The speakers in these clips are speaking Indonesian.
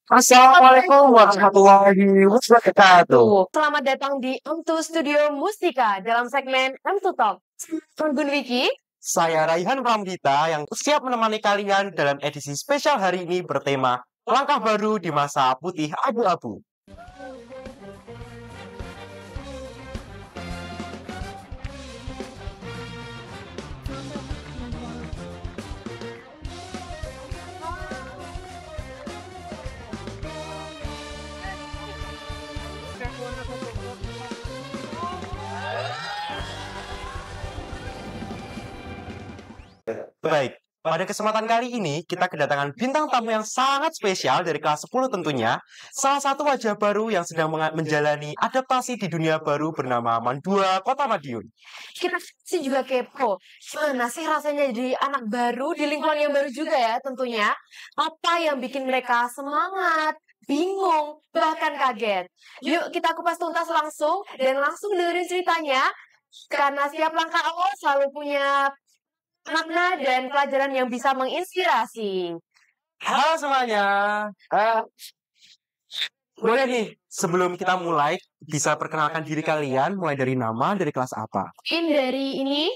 Assalamualaikum warahmatullahi wabarakatuh. Selamat datang di M2 Studio Mustika dalam segmen M2 Talk. Gun Wiki. Saya Raihan Pramdita yang siap menemani kalian dalam edisi spesial hari ini bertema Langkah Baru di Masa Putih Abu-Abu. Baik, pada kesempatan kali ini kita kedatangan bintang tamu yang sangat spesial dari kelas 10 tentunya. Salah satu wajah baru yang sedang menjalani adaptasi di dunia baru bernama Mandua Kota Madiun. Kita sih juga kepo. Gimana sih rasanya jadi anak baru di lingkungan yang baru juga ya tentunya. Apa yang bikin mereka semangat, bingung, bahkan kaget. Yuk kita kupas tuntas langsung dan langsung dengerin ceritanya. Karena setiap langkah awal selalu punya makna dan pelajaran yang bisa menginspirasi. Halo semuanya. Boleh nih, sebelum kita mulai, bisa perkenalkan diri kalian, mulai dari nama, dari kelas apa? Mungkin dari ini.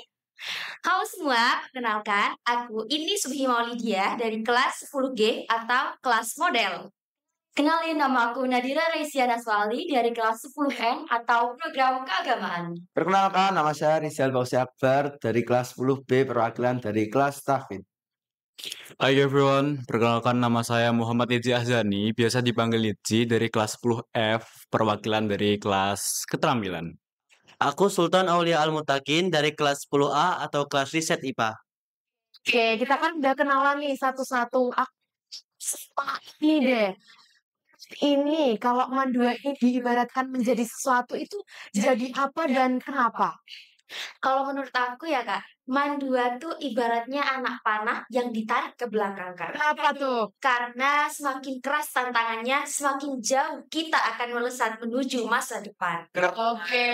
Halo semua, kenalkan aku ini Subhi Maulidia dari kelas 10G atau kelas model. Kenalin, nama aku Nadira Reisiana Swali dari kelas 10M atau program keagamaan. Perkenalkan, nama saya Rizal Bausi Akbar dari kelas 10B perwakilan dari kelas Tahfidz. Hi everyone, perkenalkan nama saya Muhammad Iji Ahzani, biasa dipanggil Iji dari kelas 10F, perwakilan dari kelas keterampilan. Aku Sultan Aulia Al-Mutakin dari kelas 10A atau kelas riset IPA. Oke, kita kan udah kenalan nih satu-satu. Ini deh. Ini kalau Mandua ini diibaratkan menjadi sesuatu itu jadi apa dan kenapa? Kalau menurut aku ya Kak, Mandua tuh ibaratnya anak panah yang ditarik ke belakang Kak. Kenapa tuh? Karena semakin keras tantangannya, semakin jauh kita akan melesat menuju masa depan. Oke.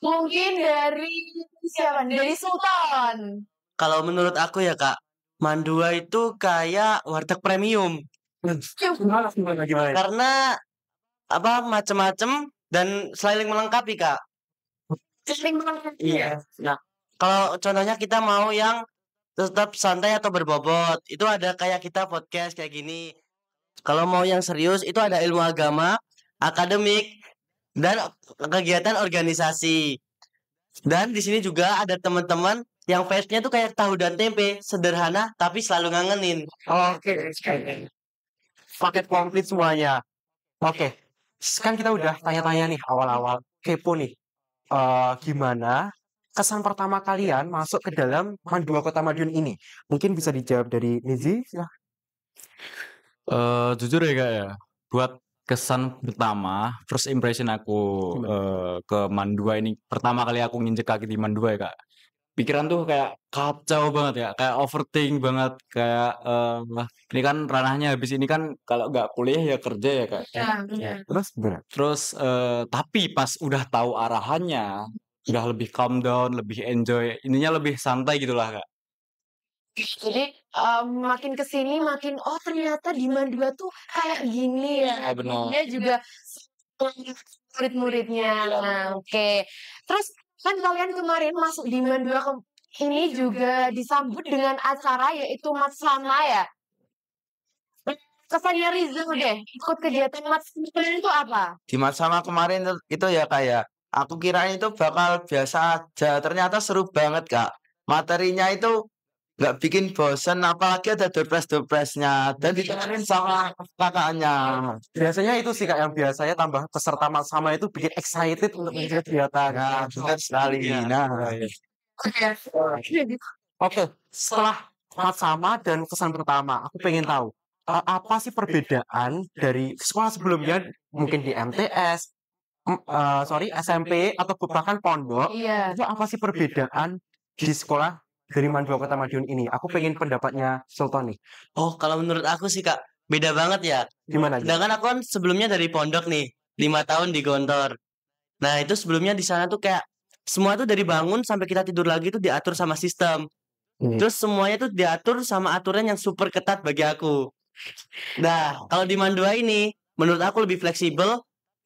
Mungkin dari siapa? Dari Sultan. Kalau menurut aku ya Kak, Mandua itu kayak warteg premium. Gimana? Karena macam-macam dan saling melengkapi Kak. Iya. Nah, kalau contohnya kita mau yang tetap santai atau berbobot, itu ada kayak kita podcast kayak gini. Kalau mau yang serius, itu ada ilmu agama, akademik, dan kegiatan organisasi. Dan di sini juga ada teman-teman yang vibes-nya tuh kayak tahu dan tempe, sederhana tapi selalu ngangenin. Oke. Paket komplit semuanya. Oke. Kan kita udah tanya-tanya nih awal-awal. Kepo nih. Gimana kesan pertama kalian masuk ke dalam Mandua Kota Madiun ini? Mungkin bisa dijawab dari Nizi. Jujur ya Kak ya, buat kesan pertama, first impression aku ke Mandua ini, pertama kali aku nginjek kaki di Mandua ya Kak, pikiran tuh kayak kacau banget ya, kayak overthink banget, kayak ini kan ranahnya habis ini kan kalau nggak kuliah ya kerja ya Kak. Terus gimana? Terus tapi pas udah tahu arahannya, udah lebih calm down, lebih enjoy, ininya lebih santai gitulah Kak. Jadi makin kesini makin ternyata di Mandua tuh kayak gini ya. Benar. Dia juga murid-muridnya. Nah, oke. Terus kan kalian kemarin masuk di Mandua ini juga disambut dengan acara yaitu Matsama ya. Kesannya Rizal deh ikut kegiatan Matsama itu apa? Di Matsama kemarin itu ya kayak aku kirain itu bakal biasa aja, ternyata seru banget Kak. Materinya itu nggak bikin bosen, apalagi ada door-prize-nya dan ditemenin sama kakaknya. Biasanya itu sih Kak yang biasanya tambah peserta sama itu bikin excited untuk mengikuti kegiatan. Nah, benar sekali. Nah, Oke, setelah sama dan kesan pertama, aku pengen tahu apa sih perbedaan dari sekolah sebelumnya, mungkin di MTS, SMP atau bahkan pondok. Iya. Itu apa sih perbedaan di sekolah dari Mandua Kota Madiun ini? Aku pengen pendapatnya Sultan nih. Oh, kalau menurut aku sih Kak, beda banget ya. Gimana aja? Sedangkan aku kan sebelumnya dari pondok nih, 5 tahun di Gontor. Nah, itu sebelumnya di sana tuh kayak semua tuh dari bangun sampai kita tidur lagi tuh diatur sama sistem. Terus semuanya tuh diatur sama aturan yang super ketat bagi aku. Nah, kalau di Mandua ini menurut aku lebih fleksibel,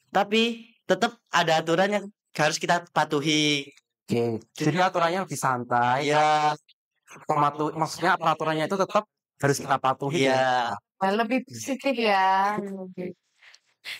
tapi tetap ada aturan yang harus kita patuhi. Oke, jadi aturannya lebih santai. Ya, Maksudnya peraturannya itu tetap harus kita patuhi ya. ya. Lebih positif ya.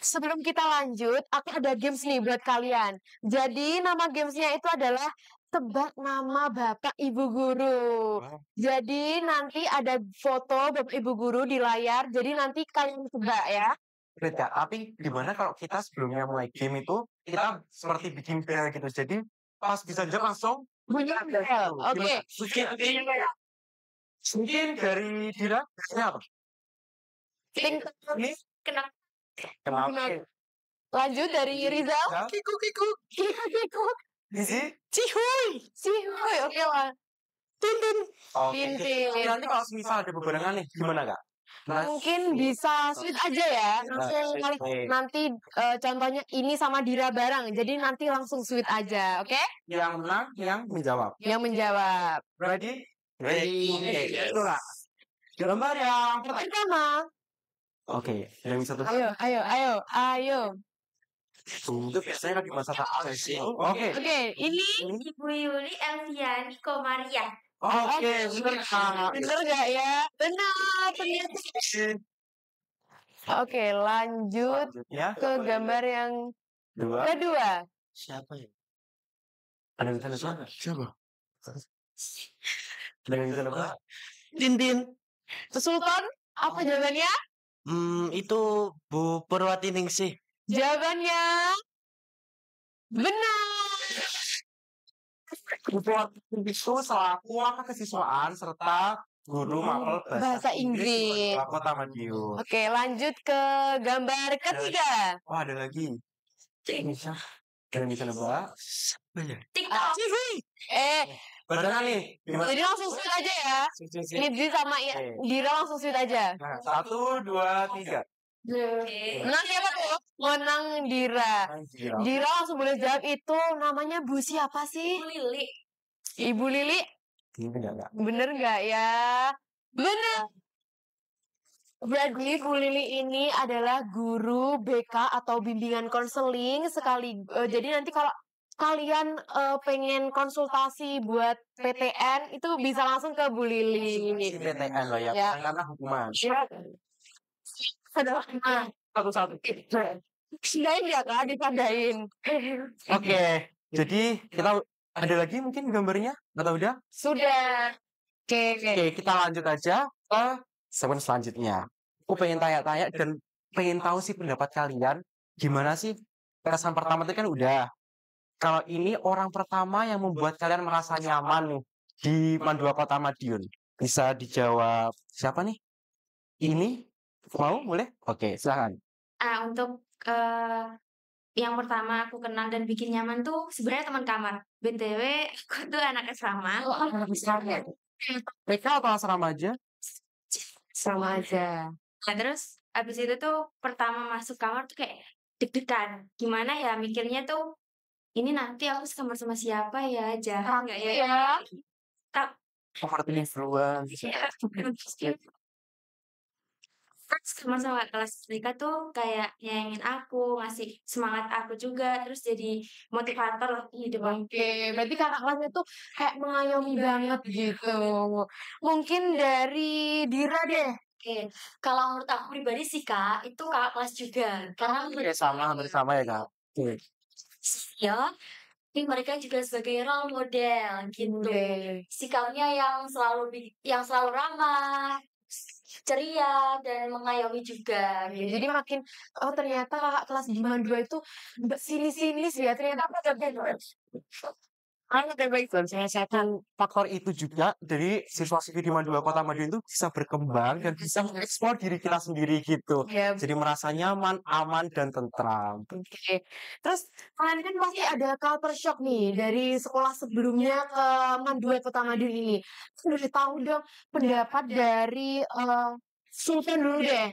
Sebelum kita lanjut, aku ada games nih buat kalian. Jadi nama gamesnya itu adalah tebak nama Bapak Ibu Guru. Jadi nanti ada foto Bapak Ibu Guru di layar. Jadi nanti kalian tebak ya. Beda, tapi gimana kalau kita sebelumnya mulai game itu kita seperti bikin bel gitu. Jadi pas bisa jawab langsung Bunyi bel. Oke. Mungkin dari Dira biasanya apa? Ting- Ini Kenapa? kenapa? Lanjut dari Rizal. Kiku. Kiku. Gizi. Sihuy. Oke lah. Tintin. Oke. Tintin. Nanti kalau misal ada bebarengan nih, gimana kak? Mungkin bisa sweet aja ya. Langsung nanti contohnya ini sama Dira bareng. Jadi nanti langsung sweet aja, oke? Yang menang, yang menjawab. Yang menjawab. Ready? Oke, itulah. Gambar yang Pertama. Oke, yang bisa tuh. Ayo. Itu biasanya lagi masa tak sih. Oke. Oke, ini Ibu Yuli Elviani Komaria. Oke, bener kak. bener gak ya? Benar, ternyata. Oke, lanjut Ya, ke gambar yang dua. kedua. Siapa ya? Ada yang bisa nebak? Siapa? Ada yang bisa nebak? Tintin. Sultan, apa jawabannya? Itu Bu Purwatiningsih. Jawabannya benar. Buat itu selaku kesiswaan serta guru mapel Bahasa Inggris. Kota Madiun. Oke, lanjut ke gambar ketiga. Wah, ada lagi. Bisa. Ada yang bisa nebak? TikTok. Barengan nih. Gimana? Jadi langsung sweet aja ya. Ini Dri sama Dira langsung sweet aja. Nah, 1, 2, 3. Menang siapa tuh? Menang Dira. Dira langsung boleh jawab itu namanya Bu siapa sih? Ibu Lili. Ibu Lili. Ini enggak. Bener nggak ya? Bener. Berarti Bu Lili ini adalah guru BK atau bimbingan konseling sekali. Jadi nanti kalau kalian pengen konsultasi buat PTN itu bisa langsung ke Bu Lili. Si PTN loh ya, Ya. karena hukuman. Aduh, Satu-satu. Pindahin ya kak, dipandain. Oke, jadi kita ada lagi mungkin gambarnya atau udah? Sudah. Oke. Oke, kita lanjut aja ke segmen selanjutnya. Aku pengen tanya-tanya dan pengen tahu sih pendapat kalian gimana sih kesan pertama itu kan udah. Kalau ini orang pertama yang membuat kalian merasa nyaman nih di Mandua Kota Madiun, bisa dijawab siapa nih? Ini mau boleh? Oke, silakan. Untuk yang pertama aku kenal dan bikin nyaman tuh sebenarnya teman kamar. BTW aku tuh anak asrama. PK atau asrama aja? Sama aja. Nah, terus abis itu tuh pertama masuk kamar tuh kayak deg-degan. Gimana ya mikirnya tuh ini nanti aku sekamar sama siapa ya? Jahat nggak ya? Ya. Tak. Seperti duluan. Terus sama kelas mereka tuh kayak nyayangin aku, ngasih semangat aku juga, terus jadi motivator lah di hidup aku. Oke, berarti kakak kelasnya tuh kayak mengayomi banget gitu. Mungkin dari Dira deh. Oke, kalau menurut aku pribadi sih kak, itu kakak kelas juga. Karena Oke, sama, hampir sama ya kak. Oke. ya, ini mereka juga sebagai role model gitu. Sikapnya yang selalu ramah, ceria dan mengayomi juga. Jadi makin ternyata kakak kelas di Mandua itu sini-sini ya ternyata aku Dan saya satu faktor itu juga dari siswa-siswi di Mandua Kota Madiun itu bisa berkembang dan bisa mengeksplor diri kita sendiri gitu. ya. Jadi merasa nyaman, aman, dan tentram. Oke. Terus kalian kan pasti ada culture shock nih dari sekolah sebelumnya ke Mandua Kota Madiun ini. Udah tahu dong pendapat dari Sultan dulu deh.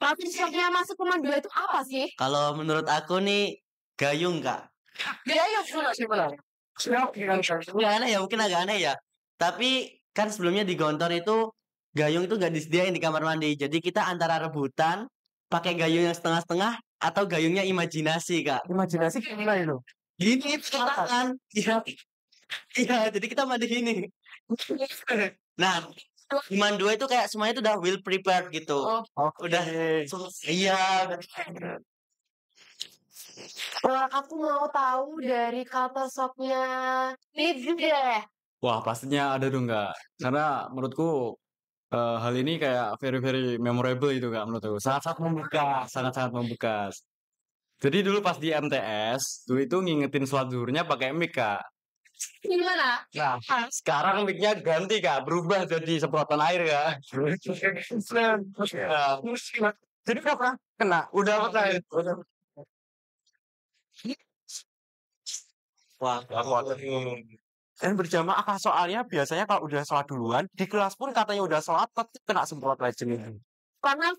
Culture shocknya masuk ke Mandua itu apa sih? Kalau menurut aku nih gayung kak. Gaya sebenarnya. Mungkin agak aneh ya, mungkin agak aneh ya. Tapi kan sebelumnya di Gontor itu gayung itu nggak disediain di kamar mandi. Jadi kita antara rebutan pakai gayung yang setengah-setengah atau gayungnya imajinasi, Kak. Imajinasi gimana itu? Gini tangan. Iya. Iya, jadi kita mandi gini. Nah, di Mandua itu kayak semuanya itu udah well prepared gitu. Udah iya. Aku mau tahu dari culture shocknya Lizzy deh. Wah, pastinya ada dong, Kak. Karena menurutku hal ini kayak very very memorable itu, Kak, menurutku. Sangat-sangat membekas, sangat-sangat membekas. Jadi dulu pas di MTS, dulu itu ngingetin sholat zuhurnya pakai mic, Kak. Gimana? Nah, sekarang mic-nya ganti, Kak. Berubah jadi semprotan air, Kak. Jadi udah pernah kena. Udah pernah. Wah, Dan berjamaah Kak, soalnya biasanya kalau udah sholat duluan, di kelas pun katanya udah sholat, tetap kena semprot legend itu. Karena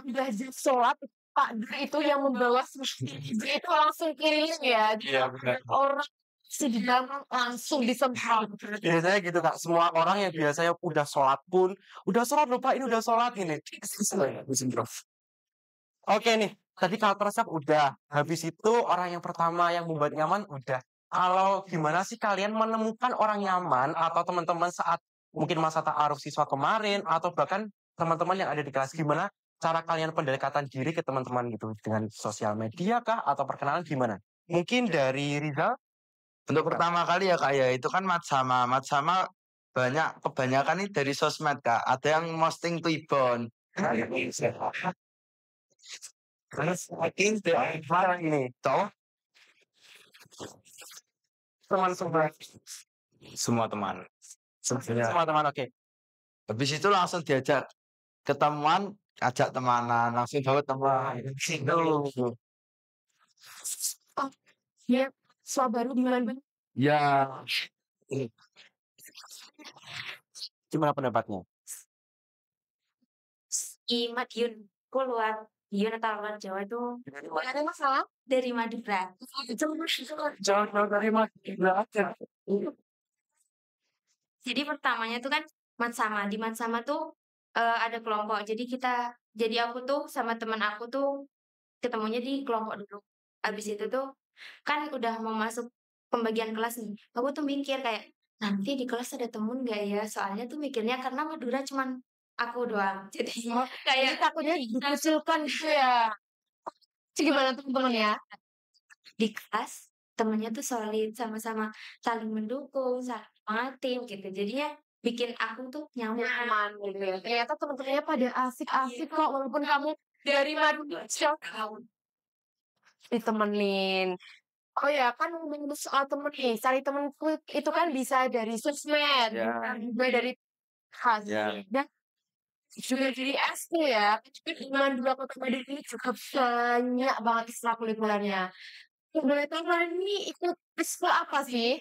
belajar sholat Pak Dur itu yang membawa dia itu langsung kiriin ya. Iya, benar. Orang sedang langsung disemprot. Biasanya gitu Kak, semua orang yang biasanya udah sholat pun, udah sholat lupa ini udah sholat ini. Disemprot. Oke nih, tadi culture shock udah. Habis itu orang yang pertama yang membuat nyaman udah. Kalau gimana sih kalian menemukan orang nyaman atau teman-teman saat mungkin masa ta'aruf siswa kemarin atau bahkan teman-teman yang ada di kelas, gimana cara kalian pendekatan diri ke teman-teman gitu dengan sosial media kah atau perkenalan gimana? Mungkin dari Rizal? Untuk pertama kali ya Kak ya, itu kan mat sama kebanyakan ini dari sosmed Kak. Ada yang posting Twibbon. Ini, toh teman-teman Semua teman. semua teman oke. Habis itu langsung diajak ketemuan, ajak temanan, langsung bawa teman. Ya, siswa baru di mana? Ya, Gimana pendapatnya? Di Madiun, keluar Madiun atau luar Jawa itu Gak ada masalah. dari Madura. Jangan dari aja. Jadi pertamanya tuh kan Matsama. Di Matsama tuh ada kelompok. Jadi aku tuh sama teman aku tuh ketemunya di kelompok dulu. Abis itu tuh kan udah mau masuk pembagian kelas nih. Aku tuh mikir kayak nanti di kelas ada temen gak ya? Soalnya tuh mikirnya karena Madura cuman aku doang. Jadi Jadi kayak takutnya dikucilkan gitu ya. Gimana teman-teman ya? di kelas temennya tuh solid, sama-sama saling mendukung, saling semangatin gitu. Jadinya bikin aku tuh nyaman. Nyaman gitu ya. Ternyata teman-temannya pada asik-asik kok walaupun kamu dari Madura jauh. Ditemenin. Oh ya kan ngomongin soal temen nih, cari temen itu kan bisa dari sosmed, Ya. juga dari khas, Ya. dan juga dari SD ya. Cuman dua kota Madiun ini juga banyak banget ekstrakurikulernya. Boleh tahu kalian ini ikut ekskul apa sih?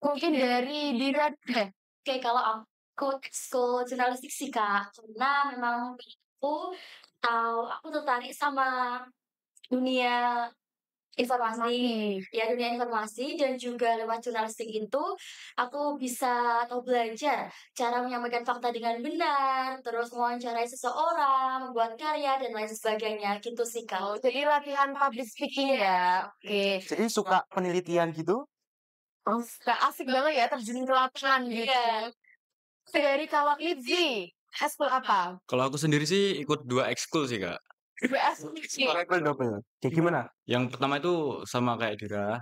Mungkin dari Dira deh. Oke, kalau aku ekskul jurnalistik sih Kak, karena memang aku tertarik sama dunia informasi. Ya, dunia informasi dan juga lewat jurnalistik itu aku bisa atau belajar cara menyampaikan fakta dengan benar, terus mewawancarai seseorang, membuat karya dan lain sebagainya gitu sih Oh, Kak. jadi latihan public speaking ya. Oke. Jadi suka penelitian gitu? Oh, asik banget ya terjun ke lapangan gitu. Iya. Dari Kawak Lizzy, ekskul apa? Kalau aku sendiri sih ikut 2 ekskul sih, Kak. Double double. Kayak gimana? Yang pertama itu sama kayak Dira,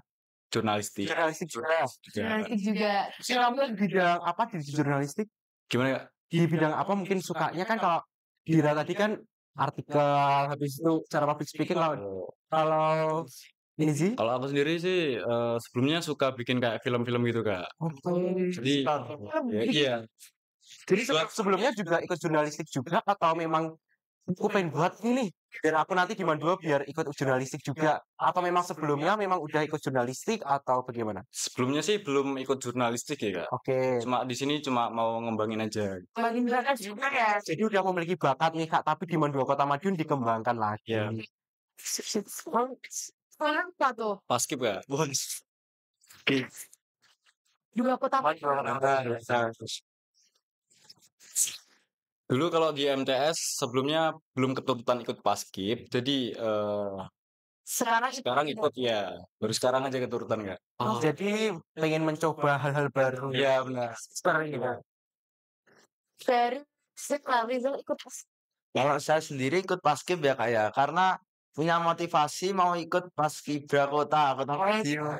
jurnalistik. Jurnalistik juga. Jurnalistik juga. Kamu di bidang apa di jurnalistik? Gimana Kak? Di bidang apa mungkin sukanya kan kalau Dira tadi kan artikel, habis itu cara public speaking kalau ini sih. Kalau aku sendiri sih sebelumnya suka bikin kayak film-film gitu, Kak. Jadi ya, iya. Jadi sebelumnya juga ikut jurnalistik juga atau memang aku pengen buat ini nih biar aku nanti di Mandua biar ikut jurnalistik juga atau memang sebelumnya memang udah ikut jurnalistik atau bagaimana? Sebelumnya sih belum ikut jurnalistik ya, Kak. Oke. Cuma di sini cuma mau ngembangin aja. Makin bakat juga ya. Jadi udah memiliki bakat nih Kak, tapi di Mandua Kota Madiun dikembangkan lagi. Ya. Sekarang apa tuh? Paskib, Kak. Dua kota. Dulu kalau di MTS sebelumnya belum keturutan ikut paskib, jadi sekarang ikut ya. Baru sekarang aja keturutan nggak? Oh, jadi pengen mencoba hal-hal baru. Iya benar. Sekarang juga. Dari setelah Rizal ikut Kalau saya sendiri ikut paskib ya Kak ya, karena punya motivasi mau ikut paskibra kota Madiun.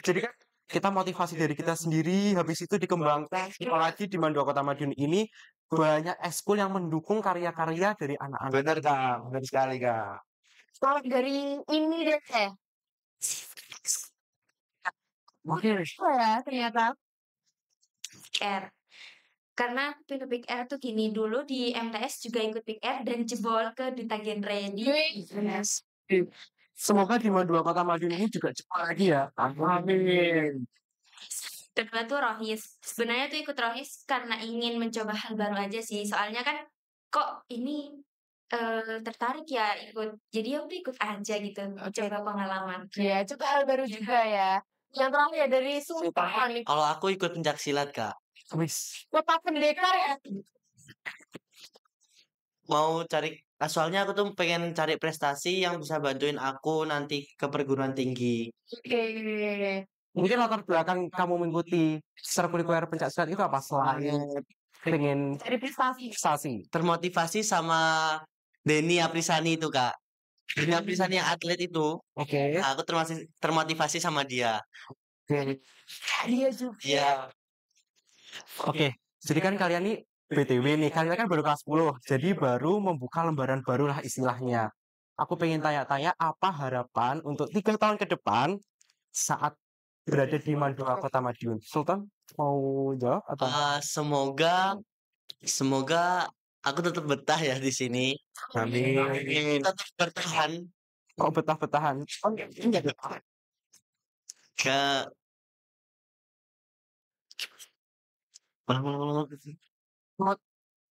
Jadi kan kita motivasi dari kita sendiri, habis itu dikembangkan. Apalagi di Mandua Kota Madiun ini banyak ekskul yang mendukung karya-karya dari anak-anak. Bener Kak, bener sekali Kak. Kalau dari ini deh oh ya ternyata R. Karena pintu Big R tuh gini, dulu di MTS juga ikut Big R dan jebol ke Duta Genre di Semoga di Mandua Kota Madiun ini juga cepat lagi ya. Amin. kedua tuh Rohis. Sebenarnya tuh ikut Rohis karena ingin mencoba hal baru aja sih. Soalnya kan kok ini tertarik ya ikut. Jadi ya udah ikut aja gitu, coba pengalaman. ya coba hal baru juga ya. Yang terakhir ya dari Sultan nih, Kalau aku ikut pencak silat Kak. Wis. kota pendekar ya. Mau cari soalnya aku tuh pengen cari prestasi yang bisa bantuin aku nanti ke perguruan tinggi. Oke. Mungkin latar belakang kamu mengikuti ekstrakurikuler pencak silat itu apa selain pengen Dari prestasi. prestasi? Termotivasi sama Denny Aprisani itu Kak. Denny Aprisani yang atlet itu, Oke. aku termotivasi sama dia. Dia juga. Iya. Oke. Jadi kan kalian nih BTW nih, kalian kan baru kelas 10, jadi baru membuka lembaran baru lah istilahnya. Aku pengen tanya-tanya apa harapan untuk 3 tahun ke depan saat berada di Mandua Kota Madiun. Sultan mau jawab atau? Semoga aku tetap betah ya di sini. Amin. Tetap bertahan Kok betah-betahan? ke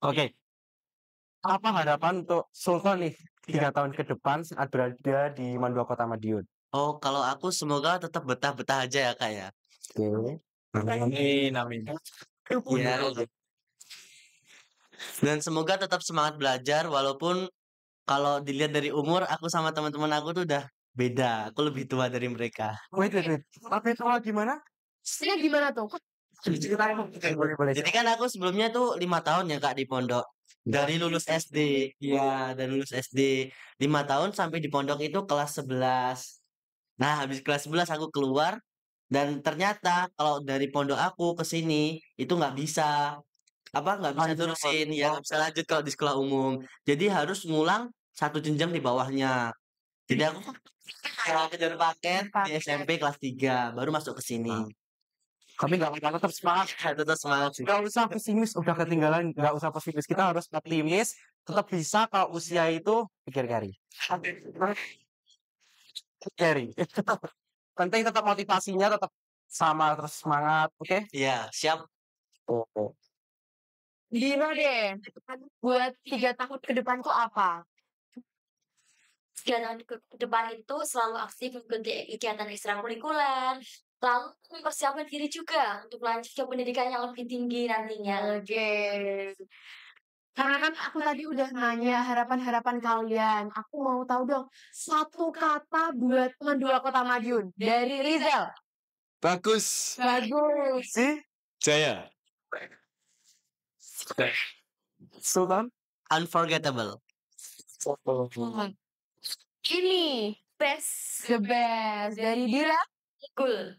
Oke. Apa harapan untuk Sultan nih 3 tahun ke depan saat berada di Mandua Kota Madiun? Oh, kalau aku semoga tetap betah-betah aja ya Kak ya. Oke. Amin, amin. Iya. Dan semoga tetap semangat belajar walaupun kalau dilihat dari umur aku sama teman-teman aku tuh udah beda. Aku lebih tua dari mereka. Wait. Tapi itu gimana? Maksudnya gimana tuh? Ceritain. Boleh. Jadi kan aku sebelumnya tuh 5 tahun ya Kak di pondok. Dari lulus SD. Iya, dan lulus SD 5 tahun sampai di pondok itu kelas 11. Nah, habis kelas 11 aku keluar dan ternyata kalau dari pondok aku ke sini itu nggak bisa nggak bisa terusin ya nggak bisa lanjut kalau di sekolah umum. Jadi harus ngulang 1 jenjang di bawahnya. Jadi aku kejar paket di SMP kelas 3 baru masuk ke sini. Tapi nggak apa-apa, tetap semangat. Tetap semangat sih. Nggak usah pesimis, udah ketinggalan. Nggak usah pesimis, kita harus optimis. Tetap bisa kalau usia itu pikir kari. Penting tetap motivasinya tetap sama, terus semangat. Oke? Iya, siap. Dino deh. Buat 3 tahun ke depan tuh apa? 3 tahun ke depan itu selalu aktif mengikuti kegiatan ekstrakurikuler, lalu mempersiapkan diri juga untuk lanjut ke pendidikan yang lebih tinggi nantinya. Oke. Karena kan aku tadi udah nanya harapan-harapan kalian. Aku mau tahu dong satu kata buat Mandua Kota Madiun dari Rizal. Bagus. Bagus. Si Jaya. Sultan? Unforgettable. Ini Best. the best dari Dira. Cool.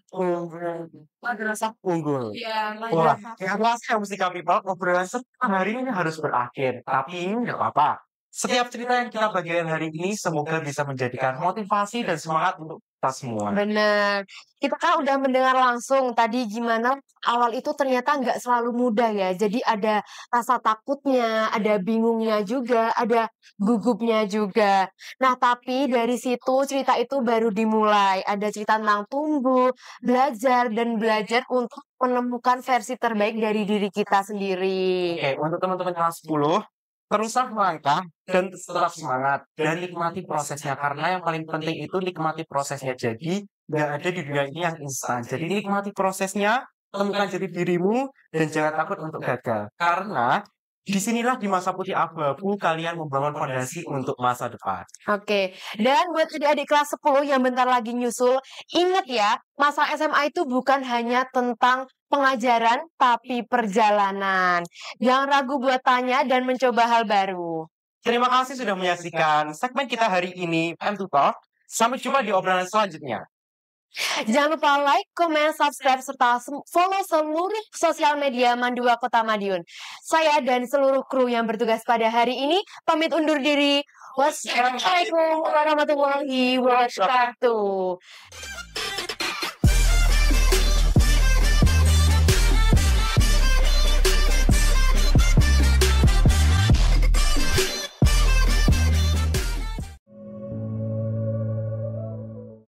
Madrasah unggul. Ya, Wah, yang rasa Mustika People obrolan hari ini harus berakhir. Tapi nggak apa-apa. Setiap cerita yang kita bagikan hari ini semoga bisa menjadikan motivasi dan semangat untuk kita semua. Bener. Kita kan udah mendengar langsung tadi gimana awal itu ternyata nggak selalu mudah ya. Jadi ada rasa takutnya, ada bingungnya juga, ada gugupnya juga. Nah, tapi dari situ cerita itu baru dimulai. Ada cerita tentang tumbuh, belajar, dan belajar untuk menemukan versi terbaik dari diri kita sendiri. Oke, untuk teman-teman kelas 10, teruslah melangkah dan tetap semangat dan nikmati prosesnya karena yang paling penting itu nikmati prosesnya. Jadi nggak ada di dunia ini yang instan. Jadi nikmati prosesnya temukan jati dirimu, dan jangan takut untuk gagal. Karena disinilah di masa putih abu-abu kalian membangun fondasi untuk masa depan. Oke, dan buat adik-adik kelas 10 yang bentar lagi nyusul, ingat ya, masa SMA itu bukan hanya tentang pengajaran, tapi perjalanan. Jangan ragu buat tanya dan mencoba hal baru. Terima kasih sudah menyaksikan segmen kita hari ini, M2 Talk. Sampai jumpa di obrolan selanjutnya. Jangan lupa like, komen, subscribe, serta follow seluruh sosial media Mandua Kota Madiun. Saya dan seluruh kru yang bertugas pada hari ini pamit undur diri. Wassalamualaikum warahmatullahi wabarakatuh.